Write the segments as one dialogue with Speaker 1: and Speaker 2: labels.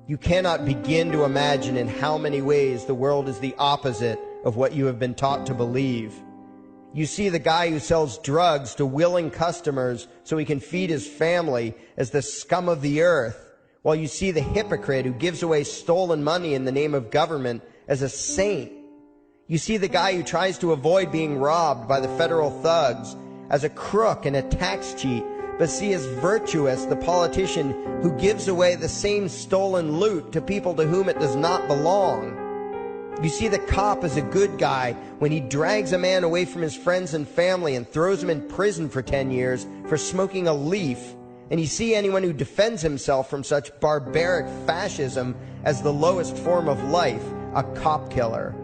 Speaker 1: You cannot begin to imagine in how many ways the world is the opposite of what you have been taught to believe. You see the guy who sells drugs to willing customers so he can feed his family as the scum of the earth, while you see the hypocrite who gives away stolen money in the name of government as a saint. You see the guy who tries to avoid being robbed by the federal thugs as a crook and a tax cheat, but see as virtuous the politician who gives away the same stolen loot to people to whom it does not belong. You see the cop as a good guy when he drags a man away from his friends and family and throws him in prison for 10 years for smoking a leaf. And you see anyone who defends himself from such barbaric fascism as the lowest form of life, a cop killer.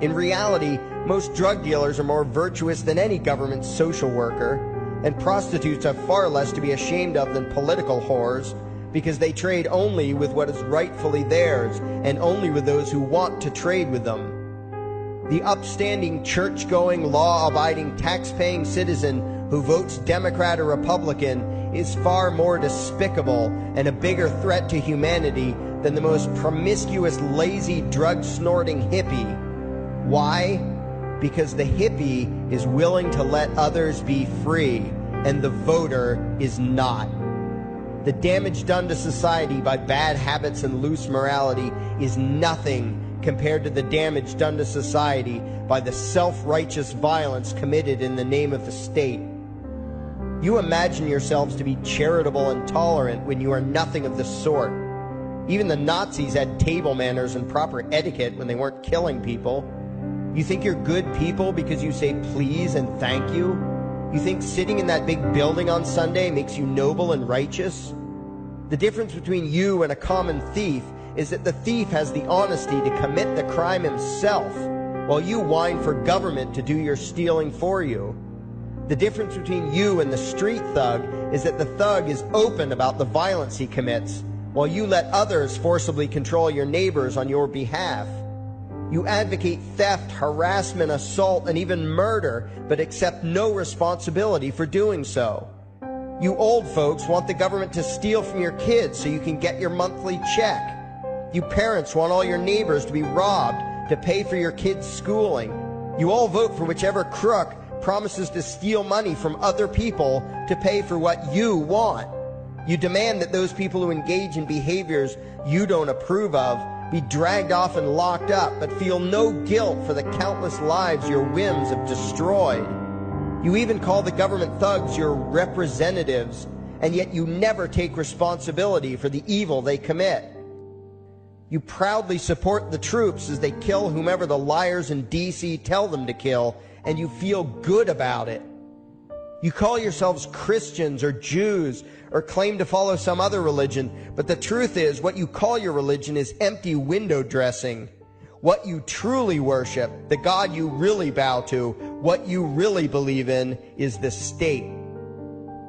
Speaker 1: In reality, most drug dealers are more virtuous than any government social worker, and prostitutes have far less to be ashamed of than political whores, because they trade only with what is rightfully theirs, and only with those who want to trade with them. The upstanding, church-going, law-abiding, tax-paying citizen who votes Democrat or Republican is far more despicable and a bigger threat to humanity than the most promiscuous, lazy, drug-snorting hippie. Why? Because the hippie is willing to let others be free, and the voter is not. The damage done to society by bad habits and loose morality is nothing compared to the damage done to society by the self-righteous violence committed in the name of the state. You imagine yourselves to be charitable and tolerant when you are nothing of the sort. Even the Nazis had table manners and proper etiquette when they weren't killing people. You think you're good people because you say please and thank you? You think sitting in that big building on Sunday makes you noble and righteous? The difference between you and a common thief is that the thief has the honesty to commit the crime himself, while you whine for government to do your stealing for you. The difference between you and the street thug is that the thug is open about the violence he commits, while you let others forcibly control your neighbors on your behalf. You advocate theft, harassment, assault, and even murder, but accept no responsibility for doing so. You old folks want the government to steal from your kids so you can get your monthly check. You parents want all your neighbors to be robbed to pay for your kids' schooling. You all vote for whichever crook promises to steal money from other people to pay for what you want. You demand that those people who engage in behaviors you don't approve of be dragged off and locked up, but feel no guilt for the countless lives your whims have destroyed. You even call the government thugs your representatives, and yet you never take responsibility for the evil they commit. You proudly support the troops as they kill whomever the liars in D.C. tell them to kill, and you feel good about it. You call yourselves Christians or Jews or claim to follow some other religion, but the truth is what you call your religion is empty window dressing. What you truly worship, the God you really bow to, what you really believe in is the state.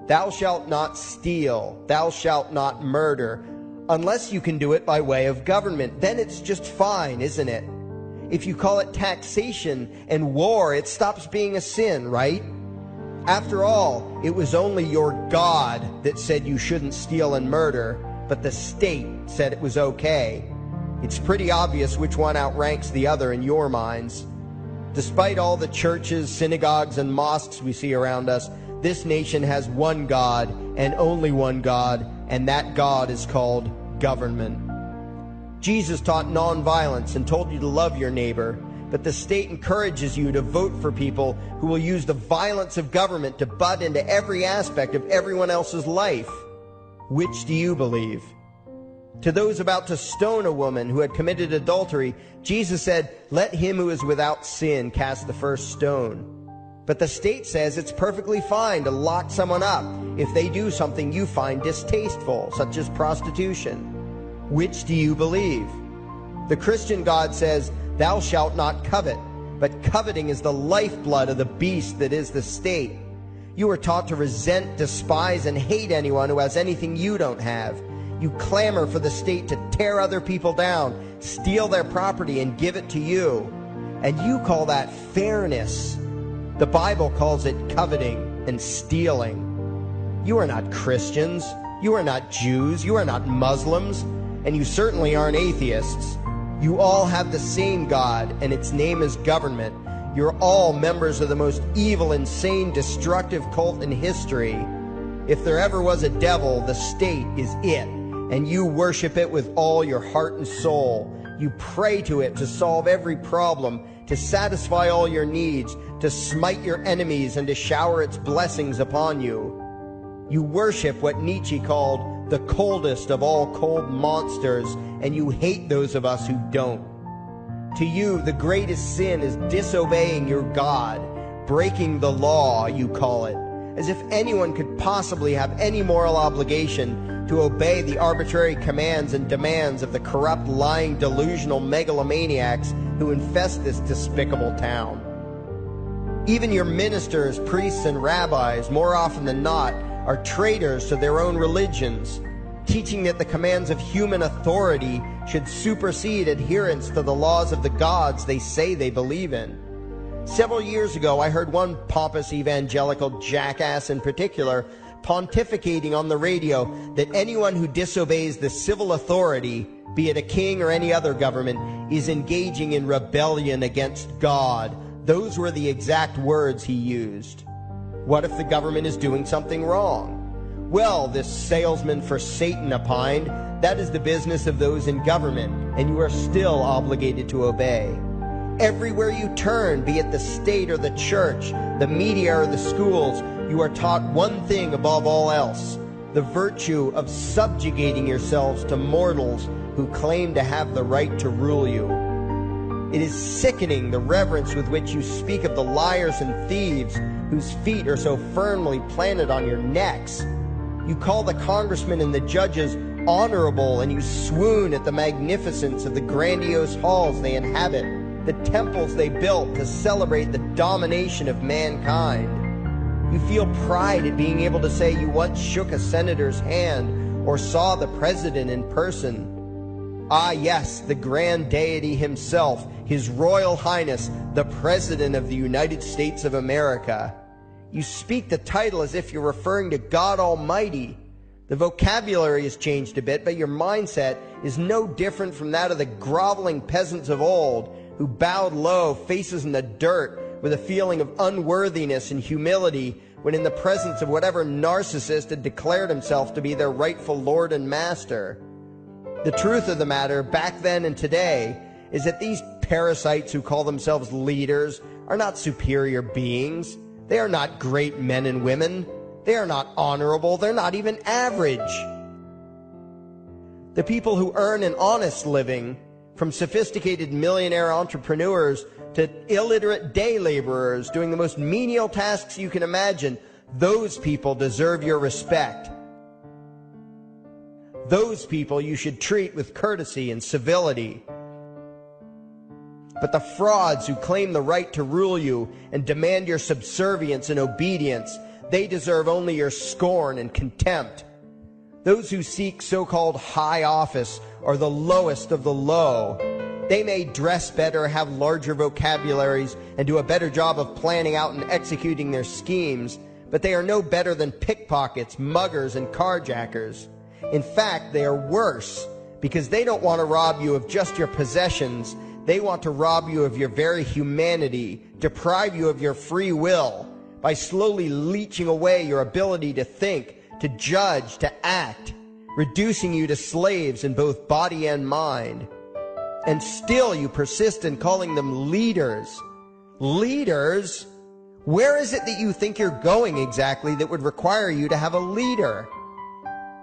Speaker 1: Thou shalt not steal, thou shalt not murder, unless you can do it by way of government. Then it's just fine, isn't it? If you call it taxation and war, it stops being a sin, right? After all, it was only your God that said you shouldn't steal and murder, but the state said it was okay. It's pretty obvious which one outranks the other in your minds. Despite all the churches, synagogues, and mosques we see around us, this nation has one God and only one God, and that God is called government. Jesus taught nonviolence and told you to love your neighbor, but the state encourages you to vote for people who will use the violence of government to butt into every aspect of everyone else's life. Which do you believe? To those about to stone a woman who had committed adultery, Jesus said, "Let him who is without sin cast the first stone." But the state says it's perfectly fine to lock someone up if they do something you find distasteful, such as prostitution. Which do you believe? The Christian God says, "Thou shalt not covet," but coveting is the lifeblood of the beast that is the state. You are taught to resent, despise, and hate anyone who has anything you don't have. You clamor for the state to tear other people down, steal their property, and give it to you. And you call that fairness. The Bible calls it coveting and stealing. You are not Christians. You are not Jews. You are not Muslims. and you certainly aren't atheists. You all have the same God, and its name is government. You're all members of the most evil, insane, destructive cult in history. If there ever was a devil, the state is it, and you worship it with all your heart and soul. You pray to it to solve every problem, to satisfy all your needs, to smite your enemies, and to shower its blessings upon you. You worship what Nietzsche called the coldest of all cold monsters, and you hate those of us who don't. To you, the greatest sin is disobeying your God, breaking the law, you call it, as if anyone could possibly have any moral obligation to obey the arbitrary commands and demands of the corrupt, lying, delusional megalomaniacs who infest this despicable town. Even your ministers, priests, and rabbis, more often than not, are traitors to their own religions, teaching that the commands of human authority should supersede adherence to the laws of the gods they say they believe in. Several years ago, I heard one pompous evangelical jackass in particular pontificating on the radio that anyone who disobeys the civil authority, be it a king or any other government, is engaging in rebellion against God. Those were the exact words he used. What if the government is doing something wrong? Well, this salesman for Satan opined, that is the business of those in government, and you are still obligated to obey. Everywhere you turn, be it the state or the church, the media or the schools, you are taught one thing above all else: the virtue of subjugating yourselves to mortals who claim to have the right to rule you. It is sickening the reverence with which you speak of the liars and thieves whose feet are so firmly planted on your necks. You call the congressmen and the judges honorable, and you swoon at the magnificence of the grandiose halls they inhabit, the temples they built to celebrate the domination of mankind. You feel pride at being able to say you once shook a senator's hand or saw the president in person. Ah, yes, the grand deity himself, His Royal Highness, the President of the United States of America. You speak the title as if you're referring to God Almighty. The vocabulary has changed a bit, but your mindset is no different from that of the groveling peasants of old who bowed low, faces in the dirt, with a feeling of unworthiness and humility when in the presence of whatever narcissist had declared himself to be their rightful lord and master. The truth of the matter, back then and today, is that these parasites who call themselves leaders are not superior beings. They are not great men and women. They are not honorable. They're not even average. The people who earn an honest living, from sophisticated millionaire entrepreneurs to illiterate day laborers doing the most menial tasks you can imagine, those people deserve your respect. Those people you should treat with courtesy and civility. But the frauds who claim the right to rule you and demand your subservience and obedience, they deserve only your scorn and contempt. Those who seek so-called high office are the lowest of the low. They may dress better, have larger vocabularies, and do a better job of planning out and executing their schemes, but they are no better than pickpockets, muggers, and carjackers. In fact, they are worse, because they don't want to rob you of just your possessions. They want to rob you of your very humanity, deprive you of your free will, by slowly leeching away your ability to think, to judge, to act, reducing you to slaves in both body and mind. And still you persist in calling them leaders. Leaders? Where is it that you think you're going exactly that would require you to have a leader?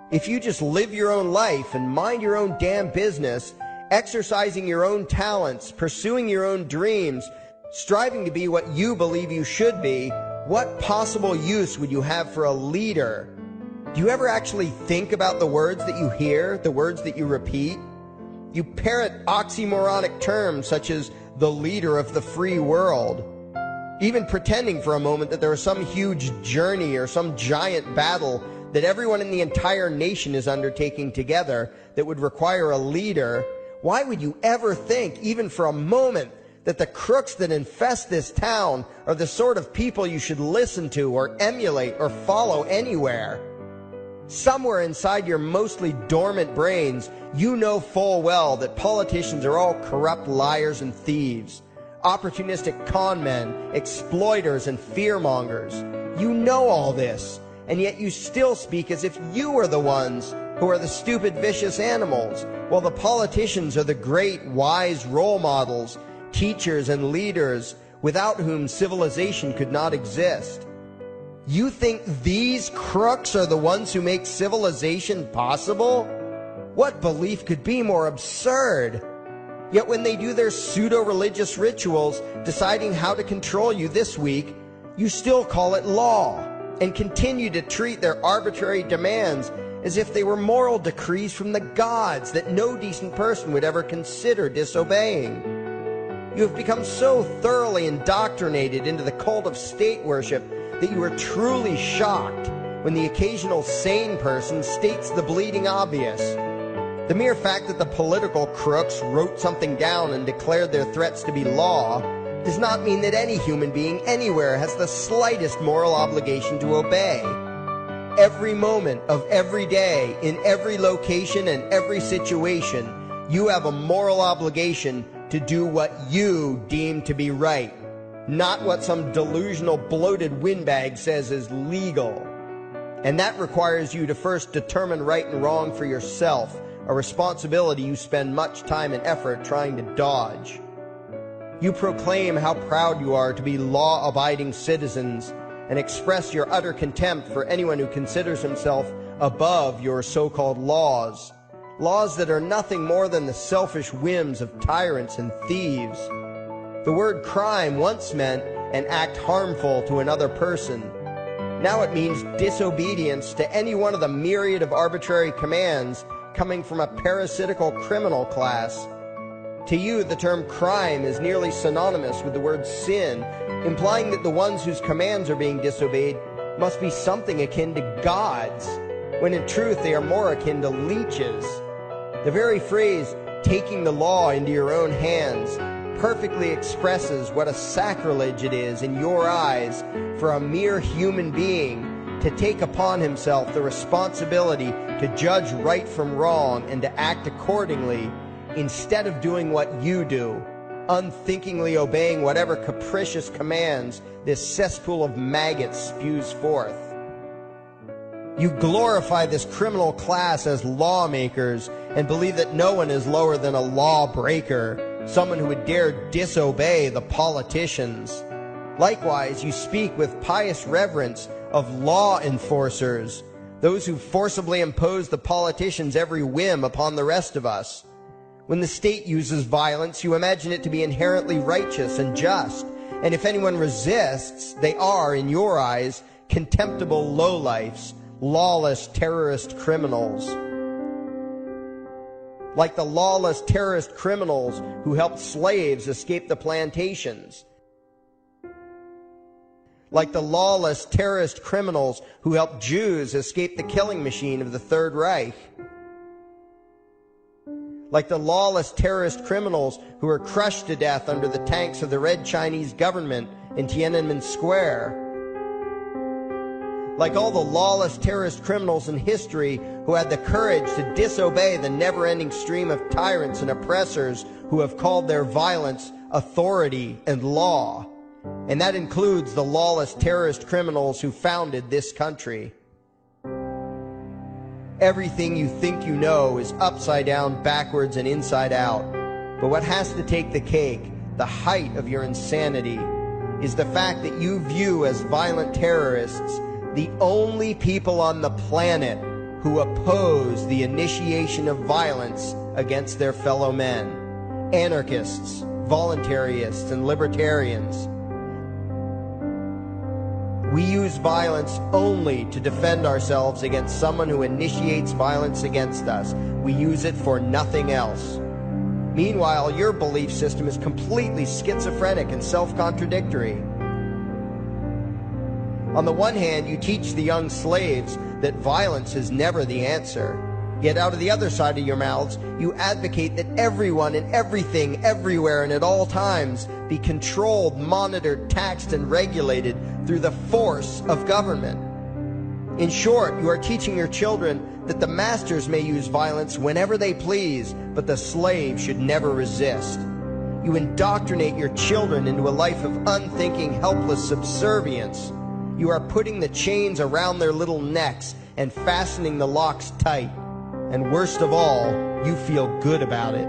Speaker 1: If you just live your own life and mind your own damn business, exercising your own talents, pursuing your own dreams, striving to be what you believe you should be, what possible use would you have for a leader? Do you ever actually think about the words that you hear, the words that you repeat? You parrot oxymoronic terms such as the leader of the free world, even pretending for a moment that there is some huge journey or some giant battle that everyone in the entire nation is undertaking together that would require a leader. Why would you ever think, even for a moment, that the crooks that infest this town are the sort of people you should listen to or emulate or follow anywhere? Somewhere inside your mostly dormant brains, you know full well that politicians are all corrupt liars and thieves, opportunistic con men, exploiters, and fearmongers. You know all this, and yet you still speak as if you are the ones who are the stupid, vicious animals, while the politicians are the great, wise role models, teachers, and leaders without whom civilization could not exist. You think these crooks are the ones who make civilization possible? What belief could be more absurd? Yet when they do their pseudo-religious rituals, deciding how to control you this week, you still call it law, and continue to treat their arbitrary demands as if they were moral decrees from the gods that no decent person would ever consider disobeying. You have become so thoroughly indoctrinated into the cult of state worship that you are truly shocked when the occasional sane person states the bleeding obvious. The mere fact that the political crooks wrote something down and declared their threats to be law does not mean that any human being anywhere has the slightest moral obligation to obey. Every moment of every day, in every location and every situation, you have a moral obligation to do what you deem to be right, not what some delusional bloated windbag says is legal. And that requires you to first determine right and wrong for yourself, a responsibility you spend much time and effort trying to dodge. You proclaim how proud you are to be law-abiding citizens and express your utter contempt for anyone who considers himself above your so-called laws, laws that are nothing more than the selfish whims of tyrants and thieves. The word crime once meant an act harmful to another person. Now it means disobedience to any one of the myriad of arbitrary commands coming from a parasitical criminal class. To you, the term crime is nearly synonymous with the word sin, implying that the ones whose commands are being disobeyed must be something akin to gods, when in truth they are more akin to leeches. The very phrase, taking the law into your own hands, perfectly expresses what a sacrilege it is in your eyes for a mere human being to take upon himself the responsibility to judge right from wrong and to act accordingly, instead of doing what you do, unthinkingly obeying whatever capricious commands this cesspool of maggots spews forth. You glorify this criminal class as lawmakers and believe that no one is lower than a lawbreaker, someone who would dare disobey the politicians. Likewise, you speak with pious reverence of law enforcers, those who forcibly impose the politicians' every whim upon the rest of us. When the state uses violence, you imagine it to be inherently righteous and just, and if anyone resists, they are, in your eyes, contemptible lowlifes, lawless terrorist criminals. Like the lawless terrorist criminals who helped slaves escape the plantations. Like the lawless terrorist criminals who helped Jews escape the killing machine of the Third Reich. Like the lawless terrorist criminals who were crushed to death under the tanks of the Red Chinese government in Tiananmen Square. Like all the lawless terrorist criminals in history who had the courage to disobey the never-ending stream of tyrants and oppressors who have called their violence authority and law. And that includes the lawless terrorist criminals who founded this country. Everything you think you know is upside down, backwards, and inside out. But what has to take the cake, the height of your insanity, is the fact that you view as violent terrorists the only people on the planet who oppose the initiation of violence against their fellow men. Anarchists, voluntarists, and libertarians. We use violence only to defend ourselves against someone who initiates violence against us. We use it for nothing else. Meanwhile, your belief system is completely schizophrenic and self-contradictory. On the one hand, you teach the young slaves that violence is never the answer. Yet out of the other side of your mouths, you advocate that everyone and everything, everywhere and at all times be controlled, monitored, taxed, and regulated through the force of government. In short, you are teaching your children that the masters may use violence whenever they please, but the slave should never resist. You indoctrinate your children into a life of unthinking, helpless subservience. You are putting the chains around their little necks and fastening the locks tight. And worst of all, you feel good about it.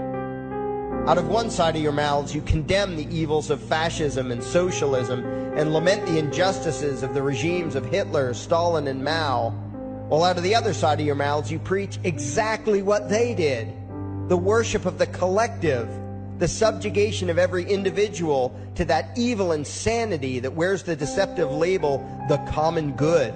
Speaker 1: Out of one side of your mouths, you condemn the evils of fascism and socialism and lament the injustices of the regimes of Hitler, Stalin, and Mao. While out of the other side of your mouths, you preach exactly what they did. The worship of the collective, the subjugation of every individual to that evil insanity that wears the deceptive label, the common good.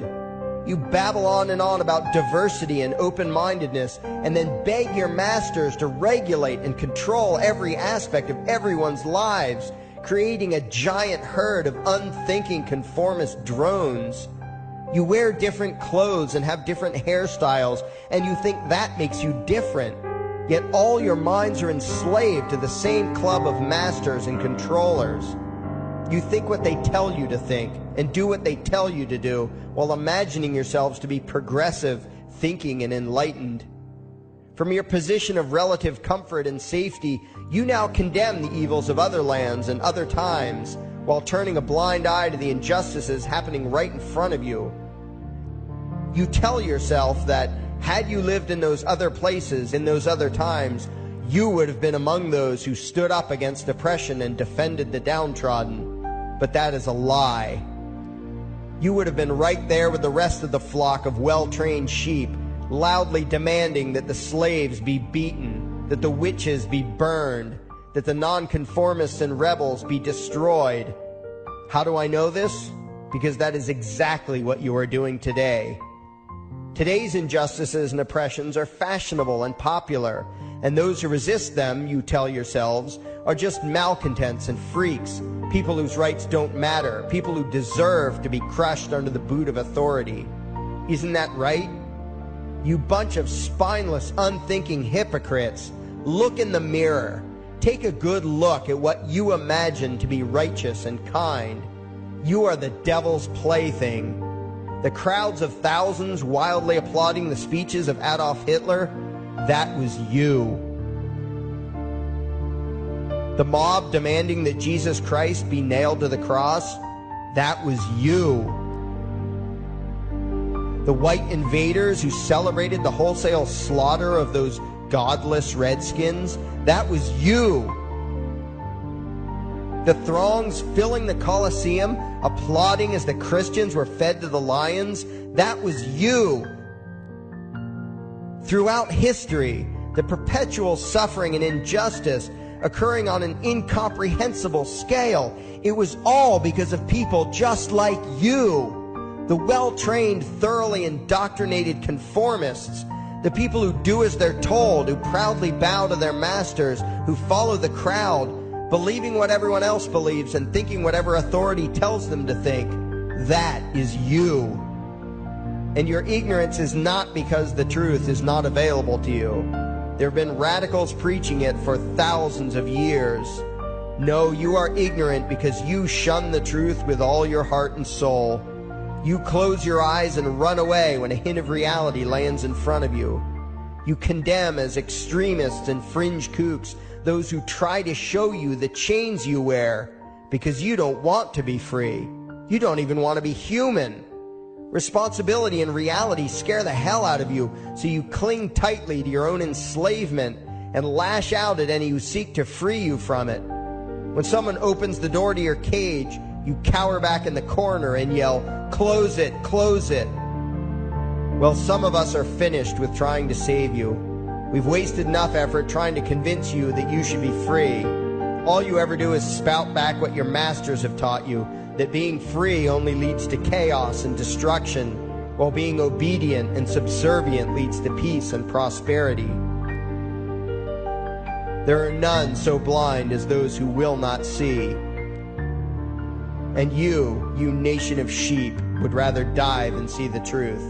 Speaker 1: You babble on and on about diversity and open-mindedness, and then beg your masters to regulate and control every aspect of everyone's lives, creating a giant herd of unthinking conformist drones. You wear different clothes and have different hairstyles, and you think that makes you different. Yet all your minds are enslaved to the same club of masters and controllers. You think what they tell you to think and do what they tell you to do while imagining yourselves to be progressive, thinking, and enlightened. From your position of relative comfort and safety, you now condemn the evils of other lands and other times while turning a blind eye to the injustices happening right in front of you. You tell yourself that had you lived in those other places, in those other times, you would have been among those who stood up against oppression and defended the downtrodden. But that is a lie. You would have been right there with the rest of the flock of well-trained sheep, loudly demanding that the slaves be beaten, that the witches be burned, that the nonconformists and rebels be destroyed. How do I know this? Because that is exactly what you are doing today. Today's injustices and oppressions are fashionable and popular, and those who resist them, you tell yourselves, are just malcontents and freaks, people whose rights don't matter, people who deserve to be crushed under the boot of authority. Isn't that right? You bunch of spineless, unthinking hypocrites, look in the mirror. Take a good look at what you imagine to be righteous and kind. You are the devil's plaything. The crowds of thousands wildly applauding the speeches of Adolf Hitler, that was you. The mob demanding that Jesus Christ be nailed to the cross, that was you. The white invaders who celebrated the wholesale slaughter of those godless redskins, that was you. The throngs filling the Colosseum, applauding as the Christians were fed to the lions, that was you. Throughout history, the perpetual suffering and injustice occurring on an incomprehensible scale, it was all because of people just like you. The well-trained, thoroughly indoctrinated conformists, the people who do as they're told, who proudly bow to their masters, who follow the crowd, believing what everyone else believes and thinking whatever authority tells them to think. That is you. And your ignorance is not because the truth is not available to you. There have been radicals preaching it for thousands of years. No, you are ignorant because you shun the truth with all your heart and soul. You close your eyes and run away when a hint of reality lands in front of you. You condemn as extremists and fringe kooks those who try to show you the chains you wear because you don't want to be free. You don't even want to be human. Responsibility and reality scare the hell out of you, so you cling tightly to your own enslavement and lash out at any who seek to free you from it. When someone opens the door to your cage, you cower back in the corner and yell, "Close it, close it." Well, some of us are finished with trying to save you. We've wasted enough effort trying to convince you that you should be free. All you ever do is spout back what your masters have taught you, that being free only leads to chaos and destruction, while being obedient and subservient leads to peace and prosperity. There are none so blind as those who will not see. And you nation of sheep, would rather die than see the truth.